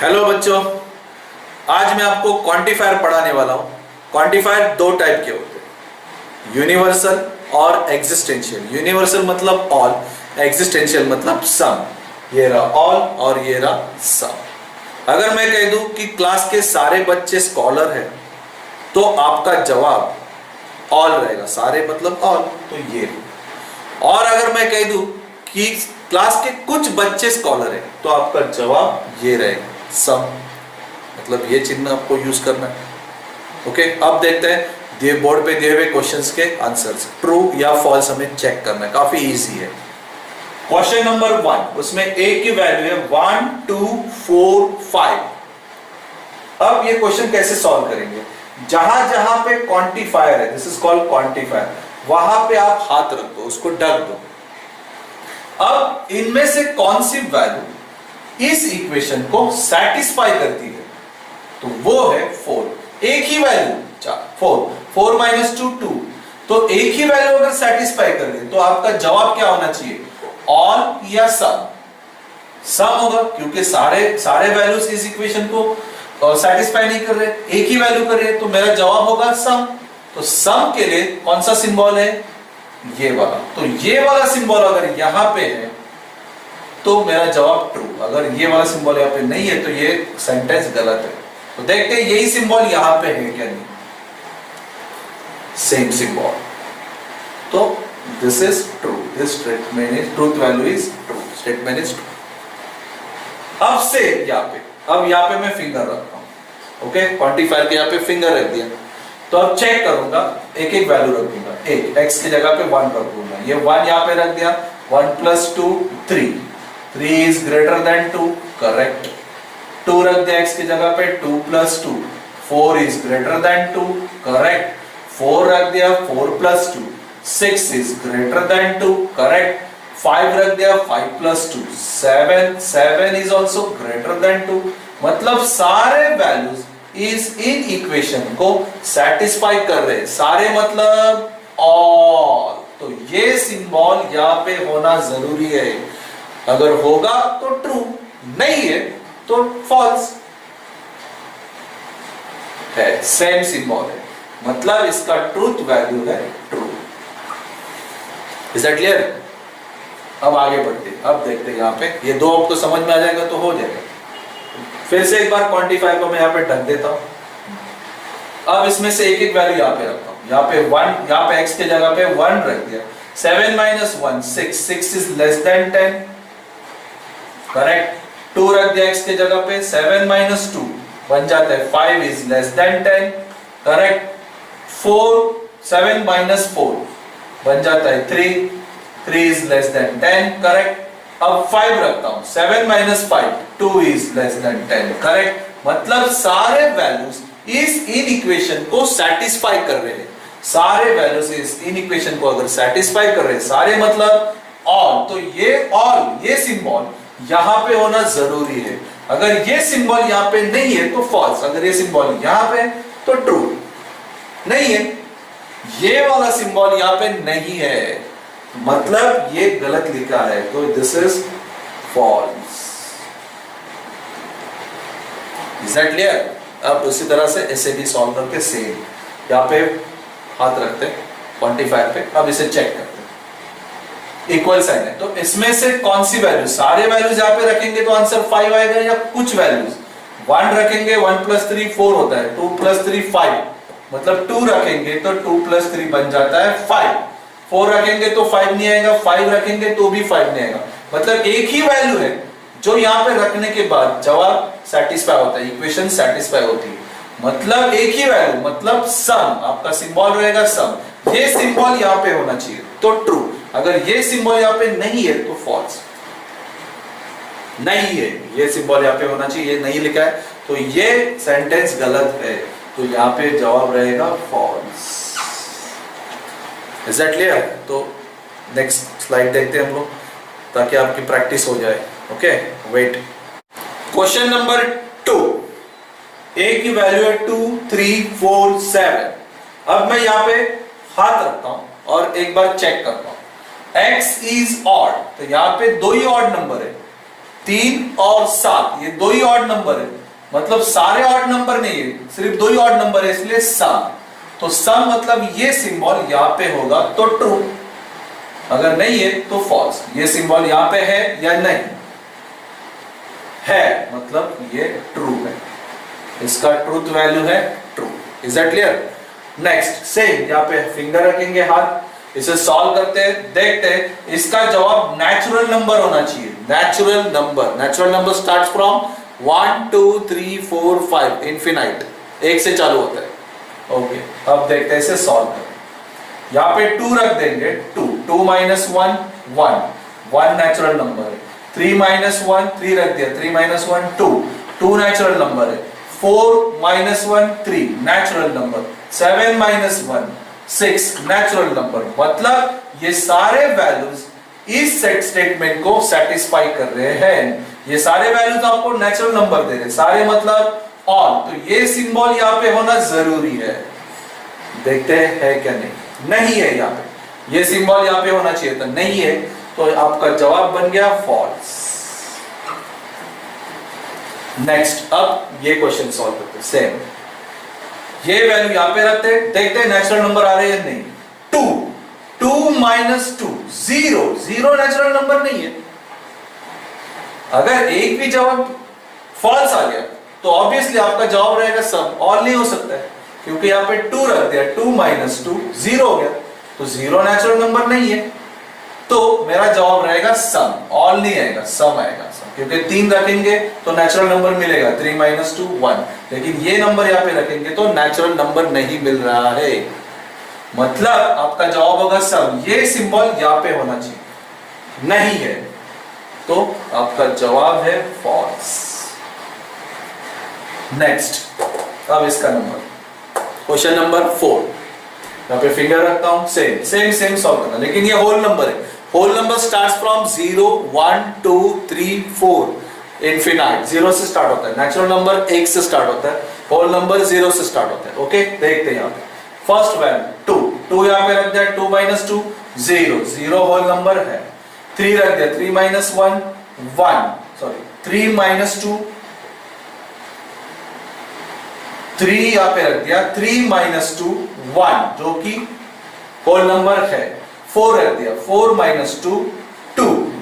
Hello बच्चों, आज मैं आपको क्वांटिफायर पढ़ाने वाला हूँ। क्वांटिफायर दो टाइप के होते हैं, यूनिवर्सल और एग्जिस्टेंशियल। यूनिवर्सल मतलब ऑल, एग्जिस्टेंशियल मतलब सम। ये रहा ऑल और ये रहा सम। अगर मैं कह दूं कि क्लास के सारे बच्चे स्कॉलर हैं तो आपका जवाब ऑल रहेगा। सारे मतलब ऑल, तो ये। और अगर मैं कह दूं कि क्लास के कुछ बच्चे स्कॉलर हैं तो आपका जवाब ये रहेगा, सम। मतलब ये चिन्ह आपको यूज करना है। ओके, अब देखते हैं दिए बोर्ड पे दिए हुए क्वेश्चंस के आंसर्स। ट्रू या फॉल्स हमें चेक करना है, काफी इजी है। क्वेश्चन नंबर 1, उसमें a की वैल्यू है 1 2 4 5। अब ये क्वेश्चन कैसे सॉल्व करेंगे? जहां जहां पे क्वांटिफायर है, दिस इज कॉल्ड क्वांटिफायर, वहां पे आप हाथ रख दो, उसको ढक दो। अब इनमें से कौन सी वैल्यू इस इक्वेशन को सेटिस्फाई करती है? तो वो है 4। एक ही वैल्यू 4 माइनस 2 2, तो एक ही वैल्यू अगर सेटिस्फाई कर दे तो आपका जवाब क्या होना चाहिए? ऑल या सम? सम होगा, क्योंकि सारे वैल्यूज इस इक्वेशन को सेटिस्फाई नहीं कर रहे, एक ही वैल्यू कर रहे हैं, तो मेरा जवाब होगा सम। तो सम के लिए कौन सा सिंबल है? ये वाला। तो ये वाला सिंबल अगर यहां पे है तो मेरा जवाब ट्रू। अगर ये वाला सिंबल यहां पे नहीं है तो ये सेंटेंस गलत है। तो देखते हैं यही सिंबल यहां पे है क्या नहीं। सेम सिंबल, तो this is true. This statement is truth value is true, statement is true. अब से यहां पे मैं फिंगर रखता हूं। ओके, क्वांटिफायर के यहां पे फिंगर रख दिया, तो अब चेक करूंगा, एक एक वैल्यू रख दूंगा। एक x की जगह पे 1 रख दूंगा। ये 1 यहां पे रख दिया। 1 + 2 3, 3 इज ग्रेटर देन 2, करेक्ट। 2 रख दिया x की जगह पे, 2 + 2 4 इज ग्रेटर देन 2, करेक्ट। 4 रख दिया, 4 + 2 6 इज ग्रेटर देन 2, करेक्ट। 5 रख दिया, 5 + 2 7 इज आल्सो ग्रेटर देन 2। मतलब सारे वैल्यूज इस इन इक्वेशन को सेटिस्फाई कर रहे। सारे मतलब ऑल। तो ये सिंबल यहां पे होना जरूरी है। अगर होगा तो ट्रू, नहीं है तो फॉल्स है। सेम सिंबल है, मतलब इसका ट्रूथ वैल्यू है ट्रू। Is that clear? अब आगे बढ़ते, अब देखते हैं यहां पे ये दो आपको समझ में आ जाएगा तो हो जाएगा। फिर से एक बार क्वांटिफायर को मैं यहां पे ढक देता हूं। अब इसमें से एक एक वैल्यू यहां पे रखता हूं। यहां पे 1, यहां पे x के जगह पे 1 रख दिया। 7 - 1 6 इज लेस देन 10, करेक्ट। 2 रख दिया x के जगह पे, 7 - 2 बन जाता है 5 इज लेस देन 10, करेक्ट। 7 - 4 बन जाता है 3 इज लेस देन 10, करेक्ट। अब 5 रखता हूं, 7 - 5 2 इज लेस देन 10, करेक्ट। मतलब सारे वैल्यूज इस इन इक्वेशन को सेटिस्फाई कर रहे हैं। सारे वैल्यूज इस इन इक्वेशन को अगर सेटिस्फाई कर रहे हैं, सारे मतलब ऑल, तो ये ऑल, ये सिंबल यहां पे होना जरूरी है। अगर ये सिंबल यहां पे नहीं है तो फॉल्स। अगर ये सिंबल यहां पे तो ट्रू। नहीं है, ये वाला सिंबल यहां पे नहीं है, मतलब ये गलत लिखा है, तो this is false. Is that clear? अब उसी तरह से ऐसे भी सॉल्व करके सेम यहां पे हाथ रखते हैं क्वांटिफायर पे। अब इसे चेक करते हैं, इक्वल साइन है, तो इसमें से कौन सी वैल्यू, सारे वैल्यूज यहां पे रखेंगे तो आंसर 5 आएगा, या कुछ वैल्यूज 1 रखेंगे, 1 + 3 4 होता है, 2 + 3 5, मतलब 2 रखेंगे तो 2 + 3 बन जाता है 5। 4 रखेंगे तो 5 नहीं आएगा, 5 रखेंगे तो भी 5 नहीं आएगा। मतलब एक ही वैल्यू है जो यहां पे रखने के बाद जवाब सेटिस्फाई होता है, इक्वेशन सेटिस्फाई होती है। मतलब एक ही वैल्यू, मतलब सम, आपका सिंबल रहेगा सम। ये सिंबल यहां पे होना चाहिए तो ट्रू। अगर ये सिंबल यहां पे नहीं है तो फॉल्स। नहीं है, ये सिंबल यहां पे होना चाहिए, ये नहीं लिखा है तो ये सेंटेंस गलत है, तो यहां पे जवाब रहेगा फॉल्स। Is that clear? तो नेक्स्ट स्लाइड देखते हैं हम लोग, ताकि आपकी प्रैक्टिस हो जाए। Okay, wait. Question number 2, a की वैल्यू है 2 3 4 7। अब मैं यहां पे हाथ रखता हूं और एक बार चेक करता हूं। x इज ऑड, तो यहां पे दो ही ऑड नंबर है, 3 और 7 ये दो ही ऑड नंबर है, मतलब सारे ऑड नंबर नहीं है, सिर्फ दो ही ऑड नंबर है, इसलिए सम। तो सम मतलब ये सिंबल यहां पे होगा तो ट्रू, अगर नहीं है तो फॉल्स। ये सिंबल यहां पे है या नहीं है, मतलब ये ट्रू है, इसका ट्रूथ वैल्यू है true. Is that clear? Next same यहाँ पे फिंगर रखेंगे हाथ, इसे सॉल्व करते हैं, देखते हैं। इसका जवाब नेचुरल नंबर होना चाहिए। Natural number starts from 1 2 3 4 5 infinite, एक से चालू होता है। ओके, अब देखते हैं इसे सॉल्व करें। यहाँ पे 2 रख देंगे, 2 माइनस 1 1 नेचुरल नंबर है। 3 माइनस 1 3 रख दिया, 3 माइनस 1 2 नेचुरल नंबर है। 4 minus 1 3 natural number. 7 minus 1 6 natural number. मतलब ये सारे वैल्यूज इस सेट स्टेटमेंट को सेटिस्फाई कर रहे हैं। ये सारे वैल्यूज आपको नेचुरल नंबर दे रहे हैं, सारे मतलब ऑल। तो ये सिंबल यहाँ पे होना जरूरी है, देखते हैं है क्या नहीं है यहाँ पे। ये सिंबल यहाँ पे होना चाहिए था, नहीं है, तो आपका जवाब बन गया फॉल्स। नेक्स्ट, अब ये क्वेश्चन सॉल्व करते हैं। सेम ये वैल्यू यहां पे रखते हैं, देखते हैं नेचुरल नंबर आ रहे हैं नहीं। 2 माइनस 2 0 नेचुरल नंबर नहीं है। अगर एक भी जवाब फॉल्स आ गया तो ऑब्वियसली आपका जवाब रहेगा सम, और नहीं हो सकता है, क्योंकि यहाँ पे 2 रख दिया, 2 माइनस 2 0 हो गया, तो 0 नेचुरल नंबर नहीं है, तो मेरा जवाब रहेगा सम। ऑल नहीं आएगा, सम आएगा, क्योंकि 3 रखेंगे तो नेचुरल नंबर मिलेगा, 3 माइनस 2 1, लेकिन ये नंबर यहाँ पे रखेंगे तो नेचुरल नंबर नहीं मिल रहा है, मतलब आपका जवाब होगा सम। ये सिंबल यहाँ पे होना चाहिए, नहीं है, तो आपका जवाब है फॉल्स। नेक्स्ट, अब इसका नंबर क्वेश्चन नंबर 4, यहाँ पे फिंगर रखता हूं, सेम सॉल्व करना, लेकिन ये होल नंबर है। Whole number starts from 0 1 2 3 4 infinite, 0 से स्टार्ट होता है। नेचुरल नंबर 1 से स्टार्ट होता है, होल नंबर 0 से स्टार्ट होता है। ओके, देखते हैं यहाँ पे फर्स्ट वैल्यू 2 यहाँ पे रख दिया, 2 माइनस 2 0 होल नंबर है। 3 रख दिया, 3 माइनस 1 3 माइनस 2 3 यहाँ पे रख दिया, 3 माइनस 2 1 जो कि होल नंबर है। 4 रख दिया, 4 माइनस 2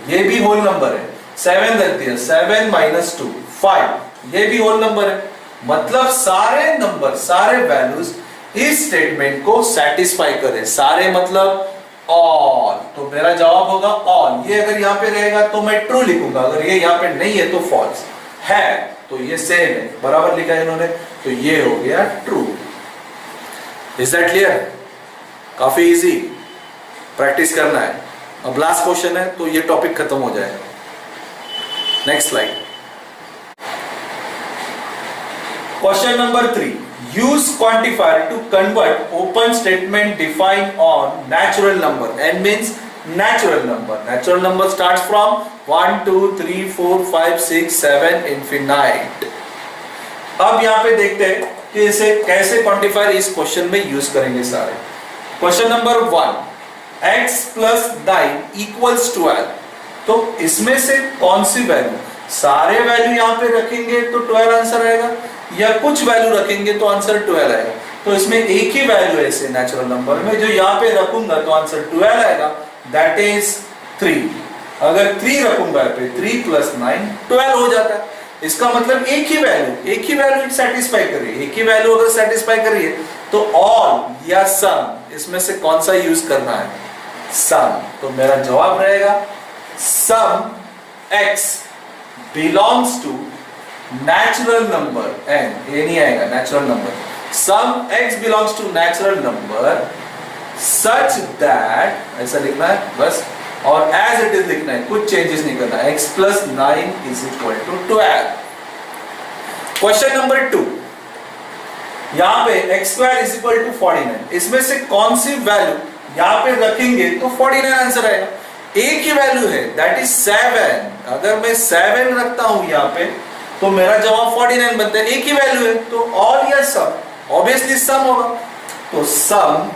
ये भी होल नंबर है। 7 रख दिया, 7 माइनस 2 5 ये भी होल नंबर है। मतलब सारे नंबर, सारे वैल्यूज इस स्टेटमेंट को सेटिस्फाई करें, सारे मतलब ऑल, तो मेरा जवाब होगा ऑल। ये अगर यहाँ पे रहेगा तो मैं ट्रू लिखूंगा, अगर ये यहाँ पे नहीं है तो फॉल्स है, तो ये सेम है, बराबर लिखा है इन्होंने, तो ये हो गया ट्रू। Is that clear? काफी इजी, प्रैक्टिस करना है। अब लास्ट क्वेश्चन है तो ये टॉपिक खत्म हो जाएगा। Next slide, question number 3, use quantifier to convert open statement defined on natural number. N means natural number. Natural number starts from 1 2 3 4 5 6 7 infinite. अब यहाँ पे देखते हैं कि इसे कैसे क्वांटिफायर इस क्वेश्चन में यूज करेंगे सारे। Question number 1, x plus 9 equals 12, तो इसमें से कौन सी वैल्यू, सारे वैल्यू यहाँ पे रखेंगे तो 12 आंसर आएगा, या कुछ वैल्यू रखेंगे तो आंसर 12 आएगा। तो इसमें एक ही वैल्यू है इसे नेचुरल नंबर में, जो यहाँ पे रखूंगा तो आंसर 12 आएगा, दैट इज 3। अगर 3 रखूंगा यहाँ पे, 3 प्लस 9 12 हो जाता है। इसका मतलब एक ही वैल्यू सेटिस्फाई कर रही है, एक ही वैल्यू अगर सेटिस्फाई कर रही है तो ऑल या सम, इसमें से कौन सा यूज करना है, सम। तो मेरा जवाब रहेगा सम x belongs to natural number n, ये नहीं आएगा natural number, sum x belongs to natural number such that, ऐसा लिखना है बस, और as it is लिखना है, कुछ चेंजेस नहीं करना। x plus 9 is equal to 12। Question number 2, यहाँ पे x square is equal to 49, इसमें से कौन सी वैल्यू यहाँ पे रखेंगे तो 49 आंसर आएगा। एक ही वैल्यू है, दैट इज 7। अगर मैं 7 रखता हूं यहाँ पे तो मेरा जवाब 49 बनता है, एक ही वैल्यू है, तो ऑल या सम, ऑब्वियसली सम होगा। तो sum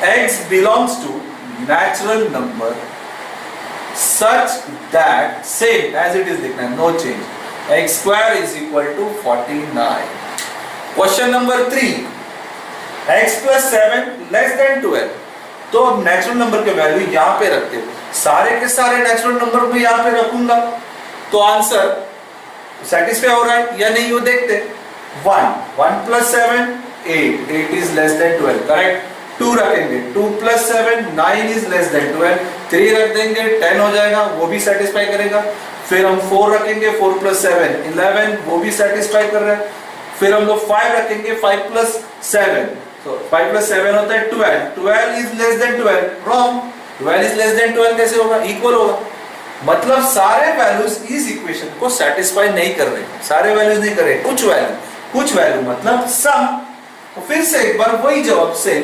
x belongs to natural number such that same as it is लिखना है, no change, x square is equal to 49. Question number 3, x plus 7 less than 12. तो अब नेचुरल नंबर के वैल्यू यहाँ पे रखते हो, सारे के सारे नेचुरल नंबर में यहाँ पे रखूंगा तो आंसर सेटिस्फाई हो रहा है या नहीं वो देखते। 1 plus 7 8, 8 is less than 12, correct. 2 रखेंगे, 2 plus 7 9 is less than 12, 3 रख देंगे 10 हो जाएगा, वो भी सेटिस्फाई करेगा। फिर हम 4 रखेंगे, 4 plus 7 11, वो भी सेटिस्फाई कर रहा है। फिर हम लोग 5 रखेंगे, 5 plus 7, तो 5 plus 7 होता है 12, 12 is less than 12, wrong. 12 is less than 12 कैसे होगा, इक्वल होगा। मतलब सारे वैल्यूज इस इक्वेशन को सेटिस्फाई नहीं कर रहे, सारे वैल्यूज नहीं कर रहे, कुछ वैल्यू मतलब सम। तो फिर से एक बार वही जवाब से,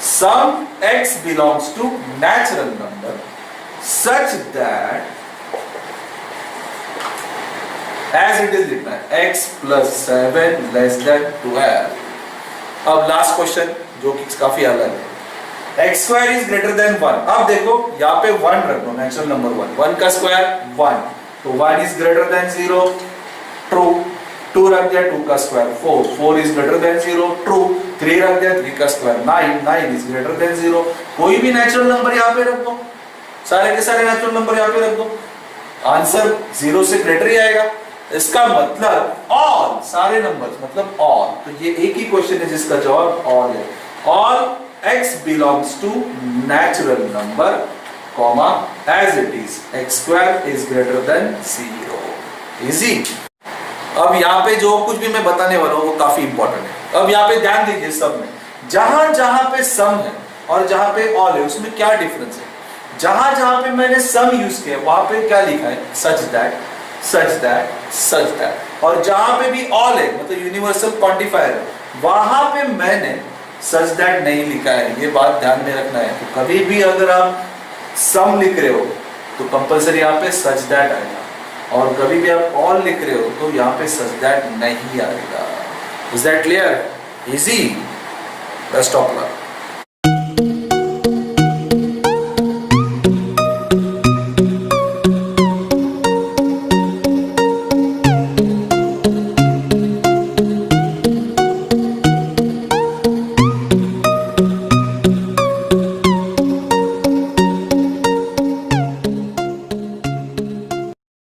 सम x belongs to natural number such that as it is लिखना है x plus 7 less than 12। अब लास्ट क्वेश्चन जो कि काफी अलग है, x square is greater than 1। अब देखो यहाँ पे 1 रख दो, नेचुरल नंबर 1 का स्क्वायर 1, तो 1 is greater than 0, ट्रू। 2 रख दिया, 2 का square 4 is greater than 0, true. 3 रख दिया, 3 का स्क्वायर 9 is greater than 0। कोई भी नेचुरल नंबर यहाँ पे रख दो, सारे के सारे नेचुरल नंबर यहाँ पे रख दो, आंसर 0 से ग्रेटर ही आएगा। इसका मतलब ऑल, सारे नंबर्स मतलब ऑल, तो ये एक ही क्वेश्चन है जिसका जवाब ऑल है। All x belongs to natural number, comma as it is x square is greater than 0। Easy. अब यहाँ पे जो कुछ भी मैं बताने वाला हूँ वो काफी इंपॉर्टेंट है। अब यहाँ पे ध्यान दीजिए, सब में जहां जहां पे सम है और जहां पे ऑल है उसमें क्या डिफरेंस है। जहां जहां पे मैंने सम यूज किया वहां पे क्या लिखा है, such that, such that, such that. और जहां पे भी ऑल है मतलब यूनिवर्सल क्वांटिफायर है, वहां पे मैंने सच दैट नहीं लिखा है, ये बात ध्यान में रखना है। तो कभी भी अगर आप सम लिख रहे हो तो कंपलसरी यहाँ पे सच दैट आएगा, और कभी भी आप ऑल लिख रहे हो तो यहाँ पे सच दैट नहीं आएगा। Is that clear? Easy. Best of luck.